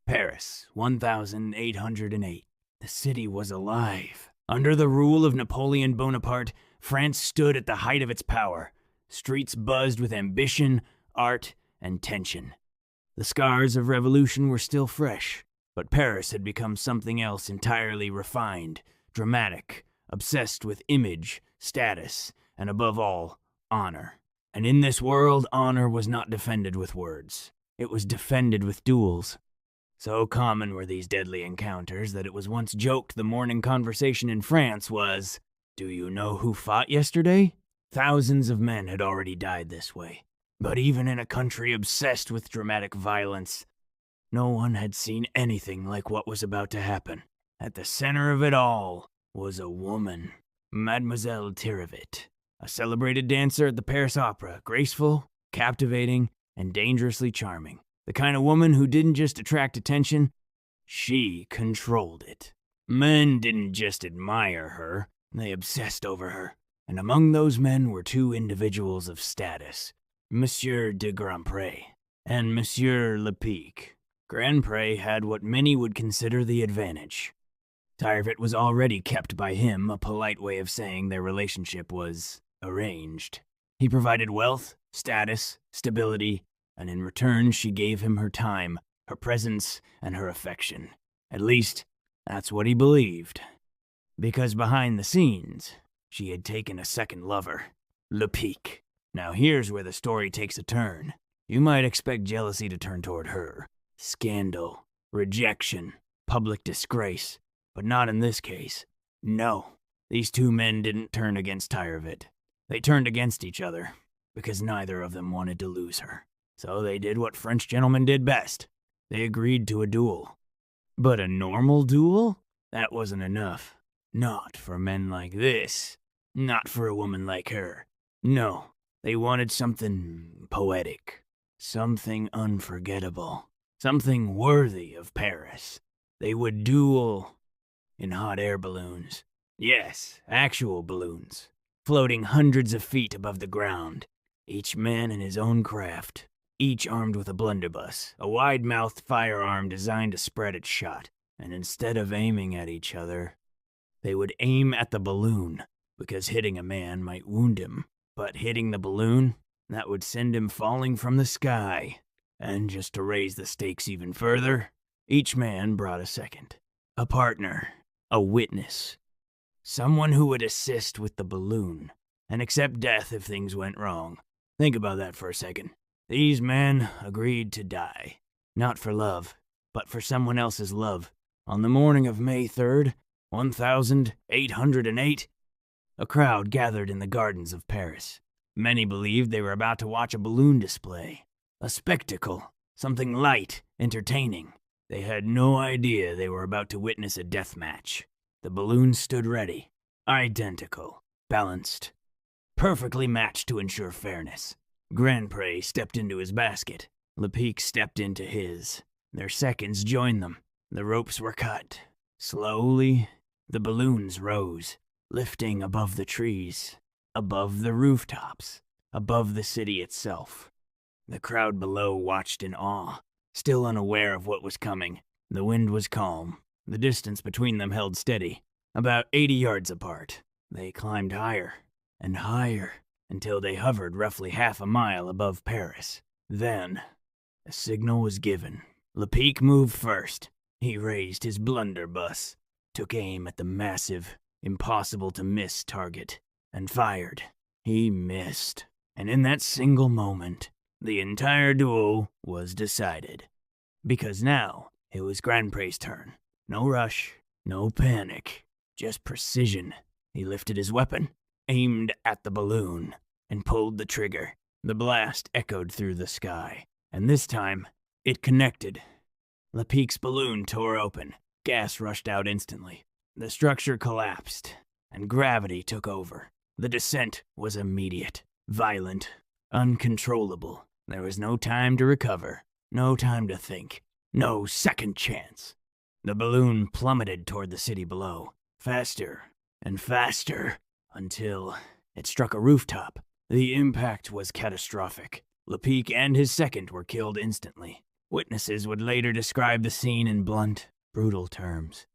Paris, 1808. The city was alive. Under the rule of Napoleon Bonaparte, France stood at the height of its power. Streets buzzed with ambition, art, and tension. The scars of revolution were still fresh, but Paris had become something else entirely refined, dramatic, obsessed with image, status, and above all, honor. And in this world, honor was not defended with words. It was defended with duels. So common were these deadly encounters that it was once joked the morning conversation in France was, "Do you know who fought yesterday?" Thousands of men had already died this way. But even in a country obsessed with dramatic violence, no one had seen anything like what was about to happen. At the center of it all was a woman, Mademoiselle Tirevit, a celebrated dancer at the Paris Opera, graceful, captivating, and dangerously charming. The kind of woman who didn't just attract attention, she controlled it. Men didn't just admire her, they obsessed over her. And among those men were two individuals of status, Monsieur de Grandpré and Monsieur Lepic. Grandpré had what many would consider the advantage. Tirevit was already kept by him, a polite way of saying their relationship was arranged. He provided wealth, status, stability, and in return she gave him her time, her presence, and her affection. At least, that's what he believed. Because behind the scenes, she had taken a second lover, Lepic. Now here's where the story takes a turn. You might expect jealousy to turn toward her. Scandal, rejection, public disgrace. But not in this case. No, these two men didn't turn against Tirevit. They turned against each other, because neither of them wanted to lose her. So they did what French gentlemen did best. They agreed to a duel. But a normal duel? That wasn't enough. Not for men like this. Not for a woman like her. No, they wanted something poetic. Something unforgettable. Something worthy of Paris. They would duel in hot air balloons. Yes, actual balloons. Floating hundreds of feet above the ground. Each man in his own craft. Each armed with a blunderbuss, a wide-mouthed firearm designed to spread its shot. And instead of aiming at each other, they would aim at the balloon, because hitting a man might wound him. But hitting the balloon, that would send him falling from the sky. And just to raise the stakes even further, each man brought a second. A partner, a witness. Someone who would assist with the balloon, and accept death if things went wrong. Think about that for a second. These men agreed to die, not for love, but for someone else's love. On the morning of May 3rd, 1808, a crowd gathered in the gardens of Paris. Many believed they were about to watch a balloon display, a spectacle, something light, entertaining. They had no idea they were about to witness a death match. The balloons stood ready, identical, balanced, perfectly matched to ensure fairness. Grandpré stepped into his basket. Lepic stepped into his. Their seconds joined them. The ropes were cut. Slowly, the balloons rose, lifting above the trees, above the rooftops, above the city itself. The crowd below watched in awe, still unaware of what was coming. The wind was calm. The distance between them held steady, about 80 yards apart. They climbed higher and higher, until they hovered roughly half a mile above Paris. Then, a signal was given. Lepic moved first. He raised his blunderbuss, took aim at the massive, impossible-to-miss target, and fired. He missed. And in that single moment, the entire duel was decided. Because now, it was Grandpré's turn. No rush, no panic, just precision. He lifted his weapon, aimed at the balloon, and pulled the trigger. The blast echoed through the sky, and this time, it connected. Lepic's balloon tore open. Gas rushed out instantly. The structure collapsed, and gravity took over. The descent was immediate, violent, uncontrollable. There was no time to recover, no time to think, no second chance. The balloon plummeted toward the city below, faster and faster, until it struck a rooftop. The impact was catastrophic. Lepic and his second were killed instantly. Witnesses would later describe the scene in blunt, brutal terms.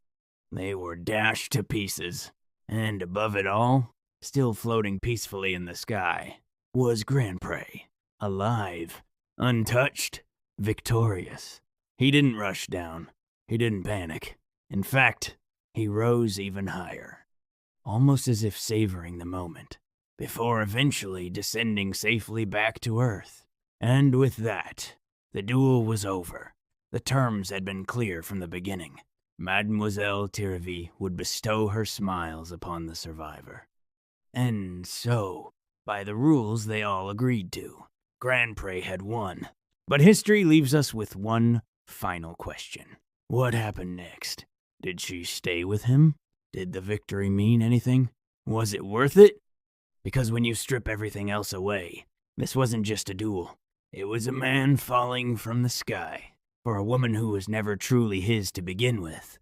They were dashed to pieces, and above it all, still floating peacefully in the sky, was Grand Prix, alive, untouched, victorious. He didn't rush down. He didn't panic. In fact, he rose even higher, almost as if savoring the moment, before eventually descending safely back to Earth. And with that, the duel was over. The terms had been clear from the beginning. Mademoiselle Tirvi would bestow her smiles upon the survivor. And so, by the rules they all agreed to, Grand Prix had won. But history leaves us with one final question. What happened next? Did she stay with him? Did the victory mean anything? Was it worth it? Because when you strip everything else away, this wasn't just a duel. It was a man falling from the sky for a woman who was never truly his to begin with.